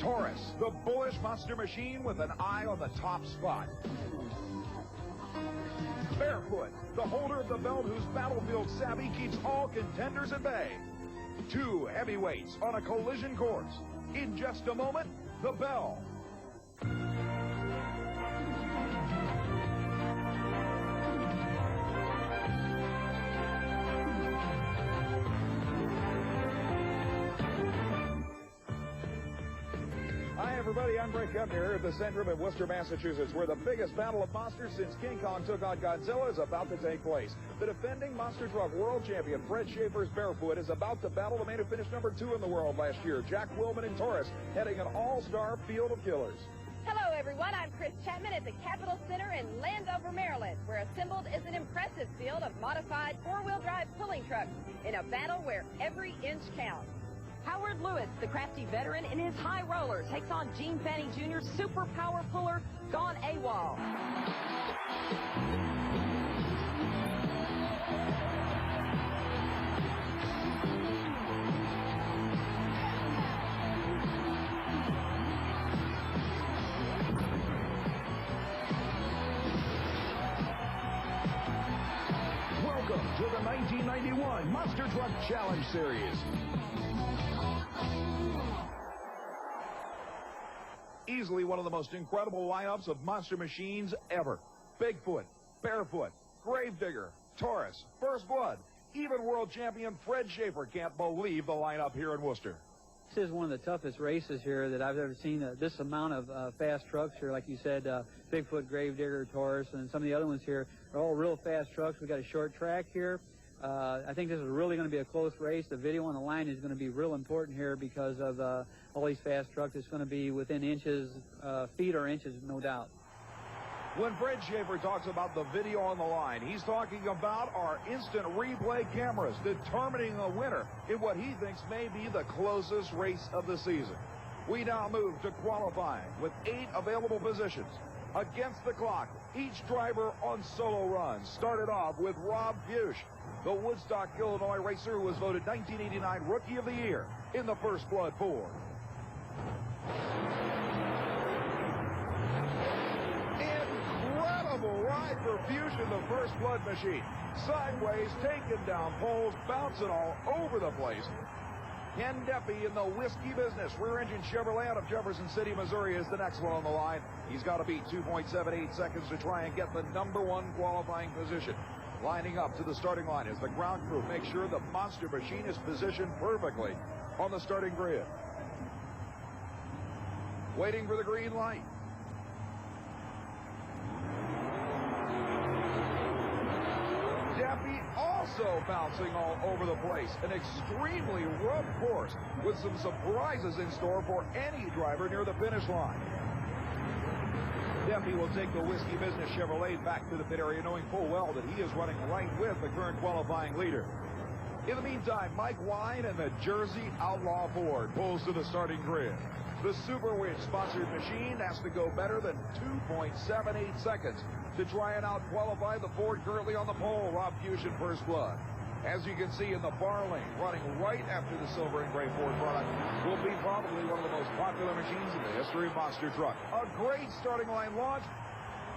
Taurus, the bullish monster machine with an eye on the top spot. Barefoot, the holder of the belt whose battlefield savvy keeps all contenders at bay. Two heavyweights on a collision course. In just a moment, the bell. Hi, everybody. I'm Bret Kepner here at the Centrum in Worcester, Massachusetts, where the biggest battle of monsters since King Kong took on Godzilla is about to take place. The defending monster truck world champion, Bret Schaefer's Barefoot, is about to battle the man who finished #2 in the world last year, Jack Willman in Taurus, heading an all-star field of killers. Hello, everyone. I'm Kris Chapman at the Capitol Center in Landover, Maryland, where assembled is an impressive field of modified four-wheel drive pulling trucks in a battle where every inch counts. Howard Lewis, the crafty veteran, in his high roller, takes on Gene Fanning Jr.'s super power puller, Gone AWOL. Welcome to the 1991 Monster Truck Challenge Series. Easily one of the most incredible lineups of monster machines ever. Bigfoot, Barefoot, Gravedigger, Taurus, First Blood. Even world champion Bret Schaefer can't believe the lineup here in Worcester. This is one of the toughest races here that I've ever seen. This amount of fast trucks here, like you said, Bigfoot, Gravedigger, Taurus, and some of the other ones here are all real fast trucks. We got a short track here. I think this is really going to be a close race. The video on the line is going to be real important here because of all these fast trucks. It's going to be within inches, feet or inches, no doubt. When Bret Schaefer talks about the video on the line, he's talking about our instant replay cameras determining a winner in what he thinks may be the closest race of the season. We now move to qualifying with 8 available positions. Against the clock, each driver on solo runs. Started off with Rob Fuchs, the Woodstock, Illinois racer who was voted 1989 Rookie of the Year in the First Blood Ford. Incredible ride for Fuchs in the First Blood machine. Sideways, taking down poles, bouncing all over the place. Ken Deppy in the whiskey business. Rear-engine Chevrolet out of Jefferson City, Missouri is the next one on the line. He's got to beat 2.78 seconds to try and get the #1 qualifying position. Lining up to the starting line as the ground crew makes sure the monster machine is positioned perfectly on the starting grid. Waiting for the green light. Deppy also bouncing all over the place. An extremely rough course with some surprises in store for any driver near the finish line. Deppy will take the whiskey business Chevrolet back to the pit area, knowing full well that he is running right with the current qualifying leader. In the meantime, Mike Wine and the Jersey Outlaw Ford pulls to the starting grid. The Super Winch-sponsored machine has to go better than 2.78 seconds to try and out-qualify the Ford currently on the pole, Rob Fuchs in First Blood. As you can see in the far lane, running right after the silver and gray Ford product, will be probably one of the most popular machines in the history of monster truck. A great starting line launch.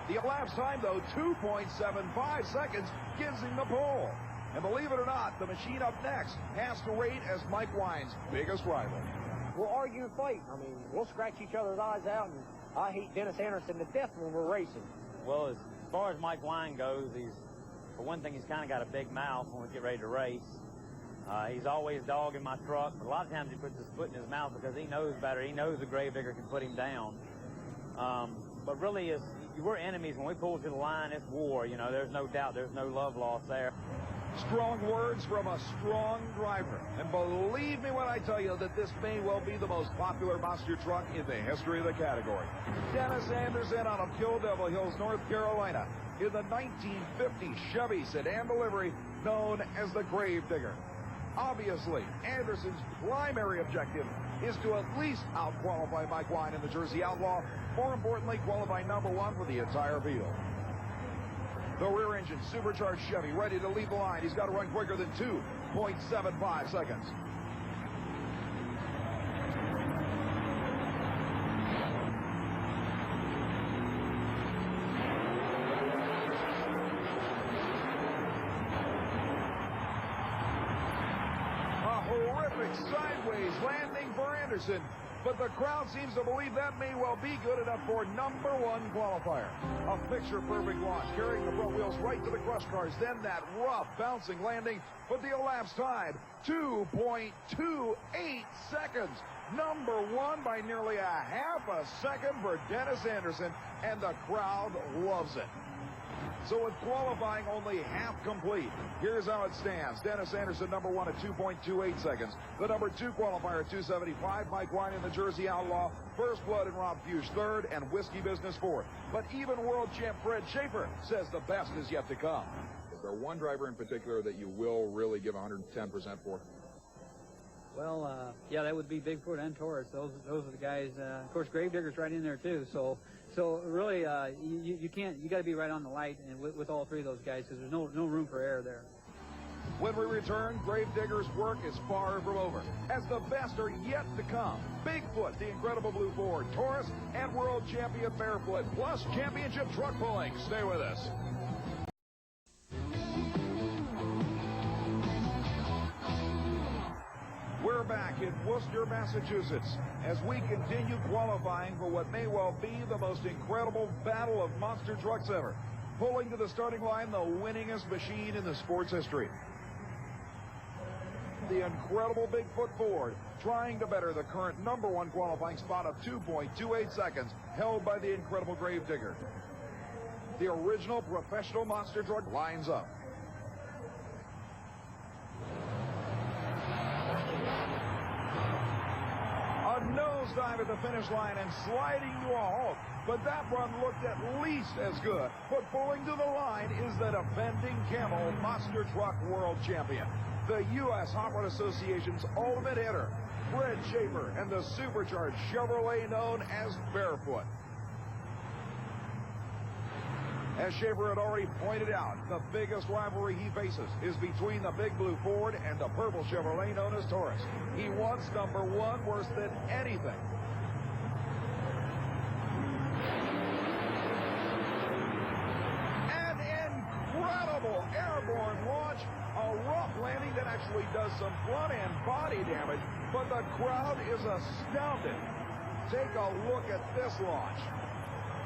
The elapsed time, though, 2.75 seconds, gives him the pole. And believe it or not, the machine up next has to rate as Mike Wine's biggest rival. We'll argue and fight. I mean, we'll scratch each other's eyes out, and I hate Dennis Anderson to death when we're racing. Well, as far as Mike Wine goes, for one thing, he's kind of got a big mouth when we get ready to race. He's always dogging my truck, but a lot of times he puts his foot in his mouth because he knows better. He knows the Gravedigger can put him down. But really, we're enemies. When we pull to the line, it's war. You know, there's no doubt. There's no love lost there. Strong words from a strong driver. And believe me when I tell you that this may well be the most popular monster truck in the history of the category. Dennis Anderson out of Kill Devil Hills, North Carolina, in the 1950 Chevy sedan delivery known as the Gravedigger. Obviously, Anderson's primary objective is to at least out-qualify Mike Wine in the Jersey Outlaw. More importantly, qualify #1 for the entire field. The rear-engine supercharged Chevy ready to lead the line. He's got to run quicker than 2.75 seconds. perfect sideways landing for Anderson. But the crowd seems to believe that may well be good enough for number one qualifier. A picture-perfect launch, carrying the front wheels right to the crush cars. Then that rough, bouncing landing. But the elapsed time, 2.28 seconds. Number one by nearly a half a second for Dennis Anderson, and the crowd loves it. So with qualifying only half complete, here's how it stands. Dennis Anderson, number one at 2.28 seconds. The number two qualifier at 2:75. Mike Wine in the Jersey Outlaw. First Blood and Rob Fuchs third, and Whiskey Business fourth. But even world champ Fred Schaefer says the best is yet to come. Is there one driver in particular that you will really give 110% for? Well, yeah, that would be Bigfoot and Taurus. Those are the guys. Of course, Gravedigger's right in there too. So really, you got to be right on the light and with all three of those guys, because there's no room for error there. When we return, Gravedigger's work is far from over, as the best are yet to come. Bigfoot, the incredible blue Ford, Taurus, and world champion Barefoot, plus championship truck pulling. Stay with us. We're back in Worcester, Massachusetts, as we continue qualifying for what may well be the most incredible battle of monster trucks ever. Pulling to the starting line, the winningest machine in the sport's history. The incredible Bigfoot Ford, trying to better the current number one qualifying spot of 2.28 seconds, held by the incredible Gravedigger. The original professional monster truck lines up. A nosedive at the finish line and sliding to a halt, but that run looked at least as good. But pulling to the line is the defending Camel Monster Truck World Champion, the USHRA Association's ultimate hitter, Fred Schaefer, and the supercharged Chevrolet known as Barefoot. As Schaefer had already pointed out, the biggest rivalry he faces is between the big blue Ford and the purple Chevrolet known as Taurus. He wants number one worse than anything. An incredible airborne launch, a rough landing that actually does some front end body damage, but the crowd is astounded. Take a look at this launch.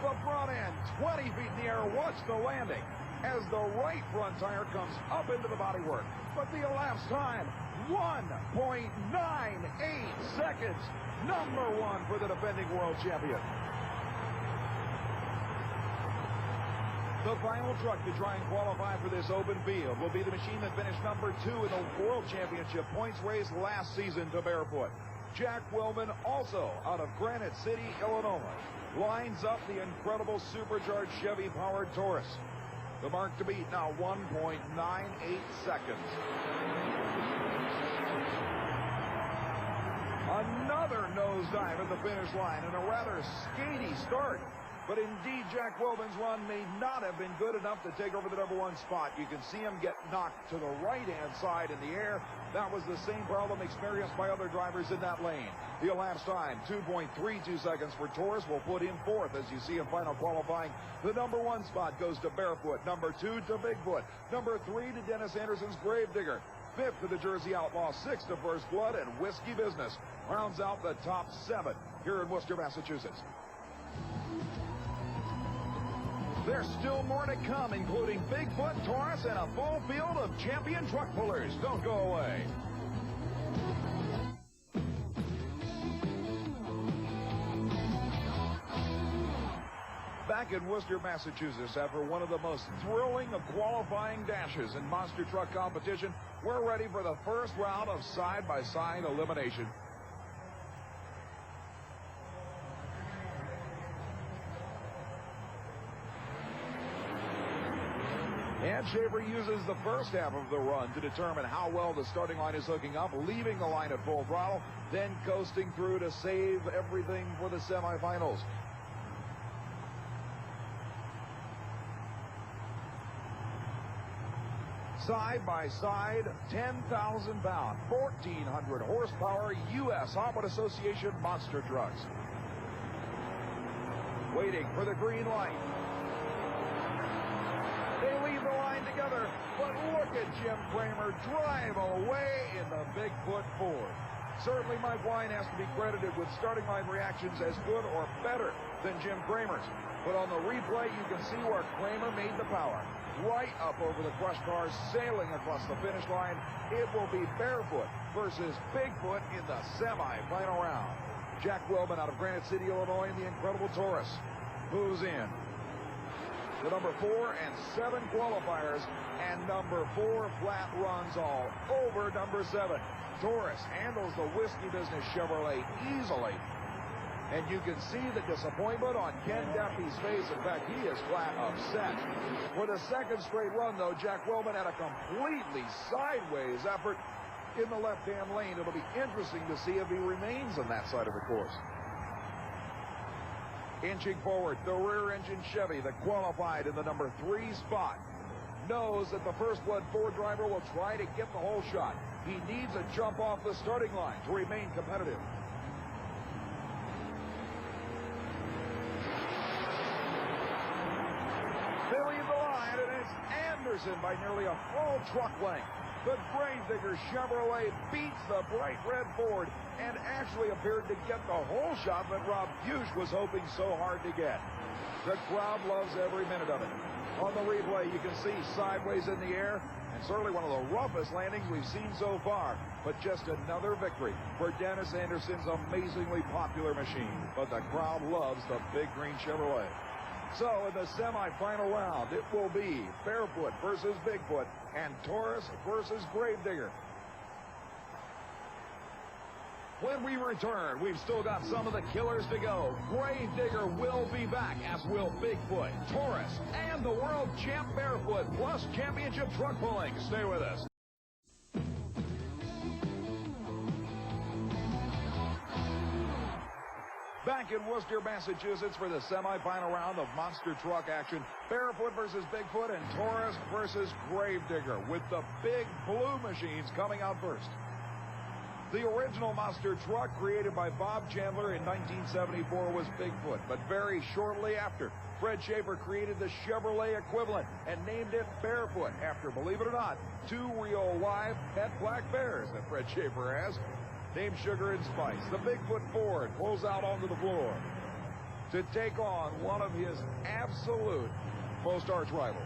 The front end, 20 feet in the air. Watch the landing as the right front tire comes up into the bodywork. But the elapsed time, 1.98 seconds. Number one for the defending world champion. The final truck to try and qualify for this open field will be the machine that finished number two in the World Championship points race last season to Barefoot. Jack Willman, also out of Granite City, Illinois, lines up the incredible supercharged Chevy-powered Taurus. The mark to beat now 1.98 seconds. Another nosedive at the finish line and a rather skaty start. But indeed, Jack Willman's run may not have been good enough to take over the number one spot. You can see him get knocked to the right-hand side in the air. That was the same problem experienced by other drivers in that lane. The elapsed time, 2.32 seconds for Taurus, will put him fourth as you see him final qualifying. The number one spot goes to Barefoot. Number two to Bigfoot. Number three to Dennis Anderson's Gravedigger. Fifth to the Jersey Outlaw. Sixth to First Blood, and Whiskey Business rounds out the top seven here in Worcester, Massachusetts. There's still more to come, including Bigfoot, Taurus, and a full field of champion truck pullers. Don't go away. Back in Worcester, Massachusetts, after one of the most thrilling of qualifying dashes in monster truck competition, we're ready for the first round of side-by-side elimination. And Schaefer uses the first half of the run to determine how well the starting line is hooking up, leaving the line at full throttle, then coasting through to save everything for the semifinals. Side by side, 10,000 pound, 1,400 horsepower USHRA Association monster trucks. Waiting for the green light. They leave the line together, but look at Jim Kramer drive away in the Bigfoot Ford. Certainly Mike Wine has to be credited with starting line reactions as good or better than Jim Kramer's. But on the replay, you can see where Kramer made the power. Right up over the crush car, sailing across the finish line. It will be Barefoot versus Bigfoot in the semi-final round. Jack Willman out of Granite City, Illinois, in the incredible Taurus moves in. The number 4 and 7 qualifiers, and number 4 flat runs all over number 7. Taurus handles the Whiskey Business Chevrolet easily. And you can see the disappointment on Ken Duffy's face. In fact, he is flat upset. For the second straight run, though, Jack Willman had a completely sideways effort in the left-hand lane. It'll be interesting to see if he remains on that side of the course. Inching forward, the rear-engine Chevy that qualified in the number 3 spot knows that the first blood Ford driver will try to get the whole shot. He needs a jump off the starting line to remain competitive. Filling the line, and it's Anderson by nearly a full truck length. The Gravedigger Chevrolet beats the bright red Ford and actually appeared to get the whole shot that Rob Bush was hoping so hard to get. The crowd loves every minute of it. On the replay, you can see sideways in the air, and certainly one of the roughest landings we've seen so far. But just another victory for Dennis Anderson's amazingly popular machine. But the crowd loves the big green Chevrolet. So in the semifinal round, it will be Barefoot versus Bigfoot and Taurus versus Gravedigger. When we return, we've still got some of the killers to go. Gravedigger will be back, as will Bigfoot, Taurus, and the world champ Barefoot, plus championship truck pulling. Stay with us. Back in Worcester, Massachusetts for the semifinal round of monster truck action. Barefoot versus Bigfoot and Taurus versus Gravedigger, with the big blue machines coming out first. The original monster truck created by Bob Chandler in 1974 was Bigfoot, but very shortly after, Fred Schaefer created the Chevrolet equivalent and named it Barefoot after, believe it or not, 2 real live pet black bears that Fred Schaefer has, named Sugar and Spice. The Bigfoot Ford pulls out onto the floor to take on one of his absolute most arch rivals.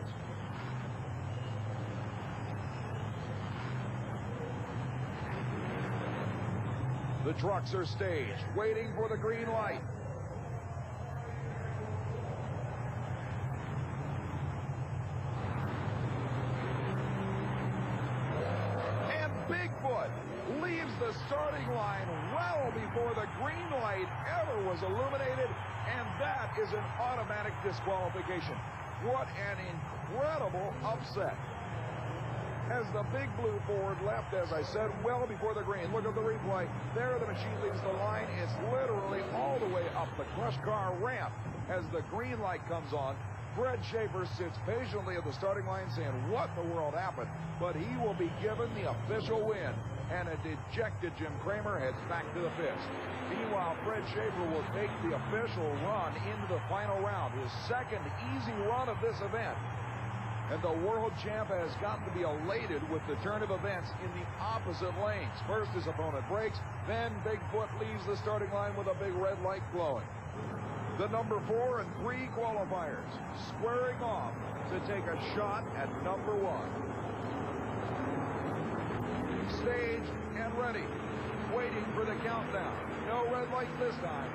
The trucks are staged, waiting for the green light. And Bigfoot leaves the starting line well before the green light ever was illuminated, and that is an automatic disqualification. What an incredible upset. As the big blue Ford left, as I said, well before the green. Look at the replay. There the machine leaves the line. It's literally all the way up the crush car ramp. As the green light comes on, Fred Schaefer sits patiently at the starting line saying, what in the world happened? But he will be given the official win. And a dejected Jim Kramer heads back to the pits. Meanwhile, Fred Schaefer will take the official run into the final round, his second easy run of this event. And the world champ has gotten to be elated with the turn of events in the opposite lanes. First, his opponent breaks, then Bigfoot leaves the starting line with a big red light glowing. The number 4 and 3 qualifiers squaring off to take a shot at number 1. Staged and ready, waiting for the countdown. No red light this time.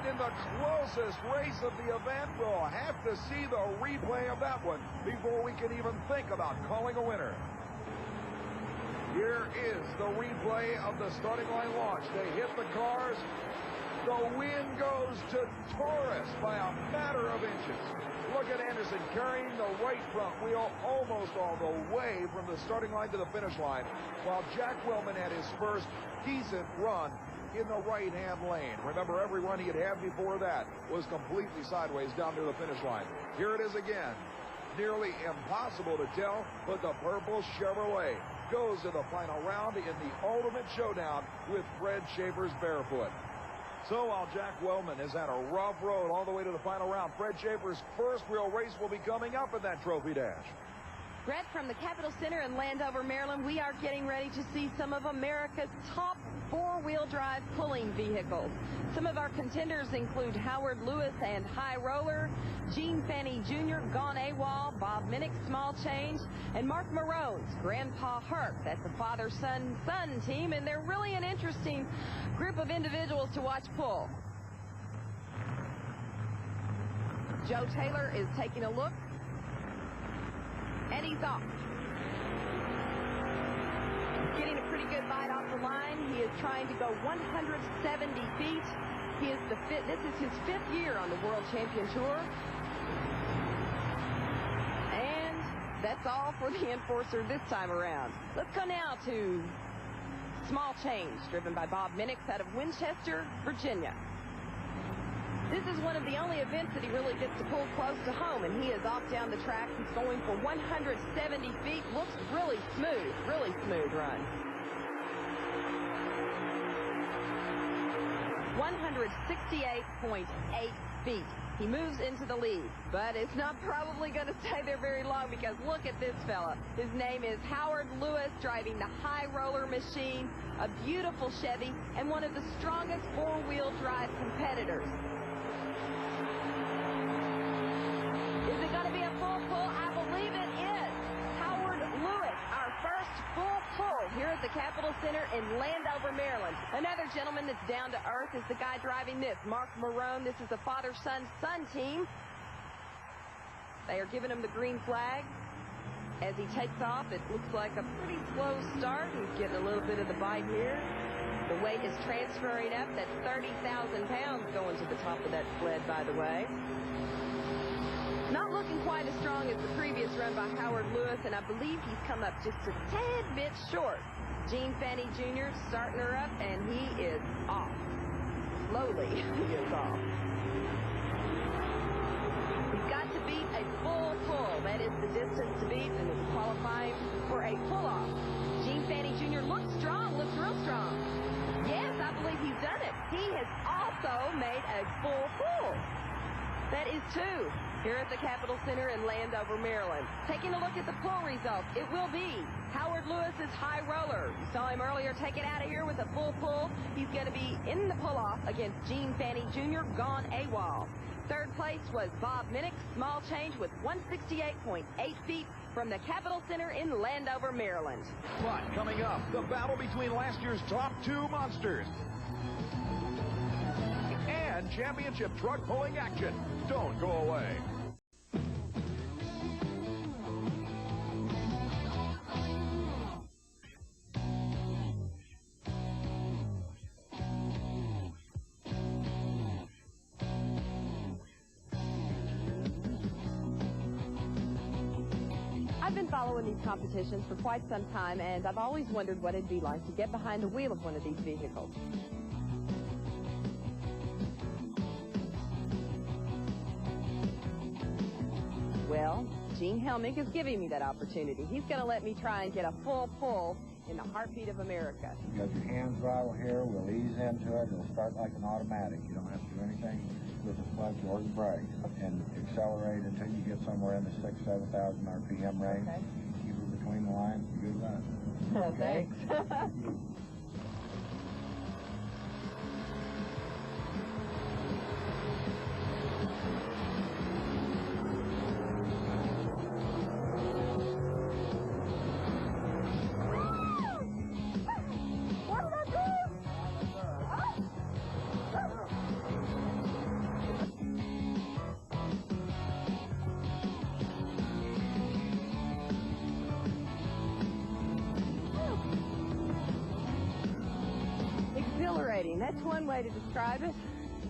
In the closest race of the event, we'll have to see the replay of that one before we can even think about calling a winner. Here is the replay of the starting line launch. They hit the cars. The win goes to Taurus by a matter of inches. Look at Anderson carrying the right front wheel almost all the way from the starting line to the finish line, while Jack Willman had his first decent run in the right-hand lane. Remember, every run he had had before that was completely sideways down to the finish line. Here it is again. Nearly impossible to tell, but the purple Chevrolet goes to the final round in the ultimate showdown with Fred Schaefer's Barefoot. So while Jack Wellman has had a rough road all the way to the final round, Fred Schaefer's first real race will be coming up in that trophy dash. Brett, from the Capitol Center in Landover, Maryland, we are getting ready to see some of America's top four-wheel drive pulling vehicles. Some of our contenders include Howard Lewis and High Roller, Gene Fanny Jr., Gone AWOL, Bob Minnick, Small Change, and Mark Marone's Grandpa Herc. That's a father-son team, and they're really an interesting group of individuals to watch pull. Joe Taylor is taking a look, and he's off. Getting a pretty good bite off the line. He is trying to go 170 feet. This is his 5th year on the World Champion Tour. And that's all for the Enforcer this time around. Let's go now to Small Change, driven by Bob Minnick out of Winchester, Virginia. This is one of the only events that he really gets to pull close to home, and he is off down the track. He's going for 170 feet. Looks really smooth run. 168.8 feet. He moves into the lead, but it's not probably going to stay there very long, because look at this fella. His name is Howard Lewis, driving the High Roller machine, a beautiful Chevy, and one of the strongest four-wheel drive competitors. Is it going to be a full pull? I believe it is. Howard Lewis, our first full pull here at the Capitol Center in Landover, Maryland. Another gentleman that's down to earth is the guy driving this, Mark Marone. This is a father-son team. They are giving him the green flag. As he takes off, it looks like a pretty slow start. He's getting a little bit of the bite here. The weight is transferring up. That's 30,000 pounds going to the top of that sled, by the way. Not looking quite as strong as the previous run by Howard Lewis, and I believe he's come up just a tad bit short. Gene Fanny Jr. starting her up, and he is off. Slowly, he is off. He's got to beat a full pull. That is the distance to beat, and is qualifying for a pull-off. Gene Fanny Jr. looks strong, looks real strong. Yes, I believe he's done it. He has also made a full pull. That is 2 here at the Capitol Center in Landover, Maryland. Taking a look at the pull results, it will be Howard Lewis's High Roller. You saw him earlier take it out of here with a full pull. He's going to be in the pull-off against Gene Fanny Jr., Gone AWOL. 3rd place was Bob Minnick, Small Change, with 168.8 feet from the Capitol Center in Landover, Maryland. But coming up, the battle between last year's top 2 monsters and championship truck pulling action. Don't go away. I've been following these competitions for quite some time, and I've always wondered what it'd be like to get behind the wheel of one of these vehicles. Well, Gene Helmick is giving me that opportunity. He's going to let me try and get a full pull in the heartbeat of America. You got your hand throttle here. We'll ease into it. It'll start like an automatic. You don't have to do anything with the clutch or the brakes. And accelerate until you get somewhere in the 6,000 to 7,000 RPM range. Okay. Keep it between the lines. Good luck. Okay. Thanks. That's one way to describe it.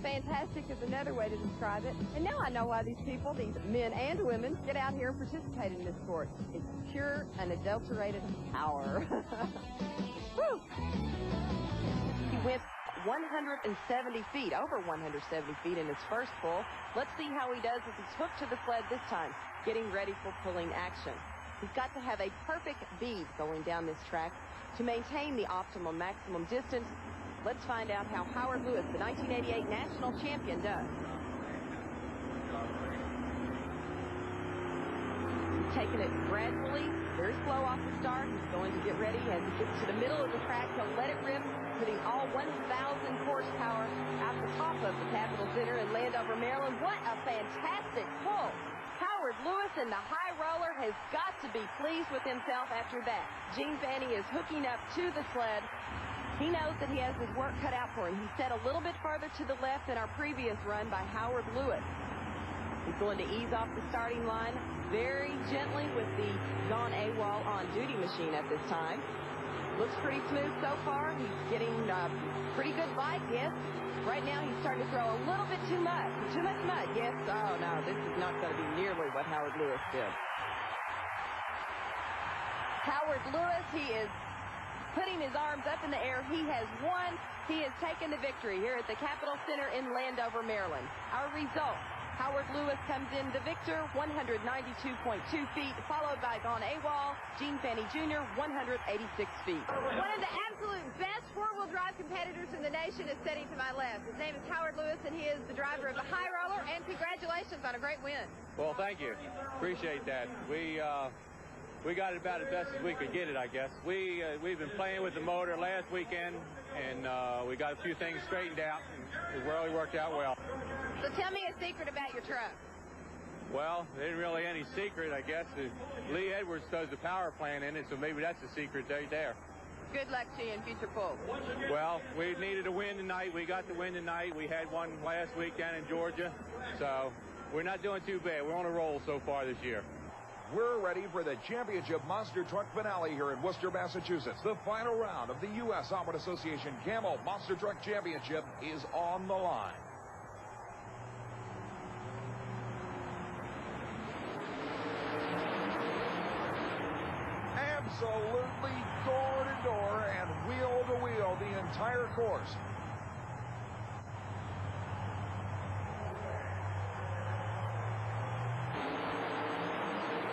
Fantastic is another way to describe it. And now I know why these people, these men and women, get out here and participate in this sport. It's pure, unadulterated power. Woo! He went 170 feet, over 170 feet in his first pull. Let's see how he does with his hook to the sled this time, getting ready for pulling action. He's got to have a perfect bead going down this track to maintain the optimum maximum distance Let's find out how Howard Lewis, the 1988 national champion, does. He's taking it gradually, very slow off the start. He's going to get ready as he gets to the middle of the track. He'll let it rip, putting all 1,000 horsepower out the top of the Capitol Center in Landover, Maryland. What a fantastic pull. Howard Lewis in the high roller has got to be pleased with himself after that. Gene Fanny is hooking up to the sled. He knows that he has his work cut out for him. He's set a little bit farther to the left than our previous run by Howard Lewis. He's going to ease off the starting line very gently with the gone AWOL on duty machine at this time. Looks pretty smooth so far. He's getting pretty good bite, yes. Right now he's starting to throw a little bit too much. Too much mud, yes. Oh, no, this is not going to be nearly what Howard Lewis did. Howard Lewis, he is putting his arms up in the air. He has won. He has taken the victory here at the Capitol Center in Landover, Maryland. Our results. Howard Lewis comes in the victor, 192.2 feet, followed by Gone AWOL, Gene Fanny Jr., 186 feet. One of the absolute best four-wheel drive competitors in the nation is sitting to my left. His name is Howard Lewis, and he is the driver of the high roller, and congratulations on a great win. Well, thank you. Appreciate that. We got it about as best as we could get it, I guess. We've been playing with the motor last weekend, and we got a few things straightened out, and it really worked out well. So tell me a secret about your truck. Well, there isn't really any secret, I guess. Lee Edwards does the power plant in it, so maybe that's the secret right there. Good luck to you in future pulls. Well, we needed a win tonight. We got the win tonight. We had one last week down in Georgia, so we're not doing too bad. We're on a roll so far this year. We're ready for the championship monster truck finale here in Worcester, Massachusetts. The final round of the U.S. Auburn Association Camel Monster Truck Championship is on the line. Absolutely door to door and wheel to wheel the entire course.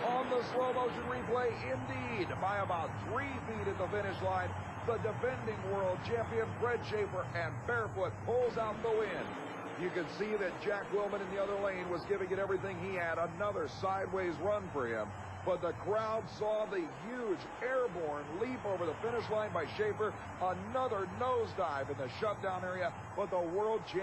On the slow motion replay, indeed, by about 3 feet at the finish line, the defending world champion Bret and barefoot pulls out the win. You can see that Jack Willman in the other lane was giving it everything he had. Another sideways run for him. But the crowd saw the huge airborne leap over the finish line by Schaefer. Another nosedive in the shutdown area. But the world champion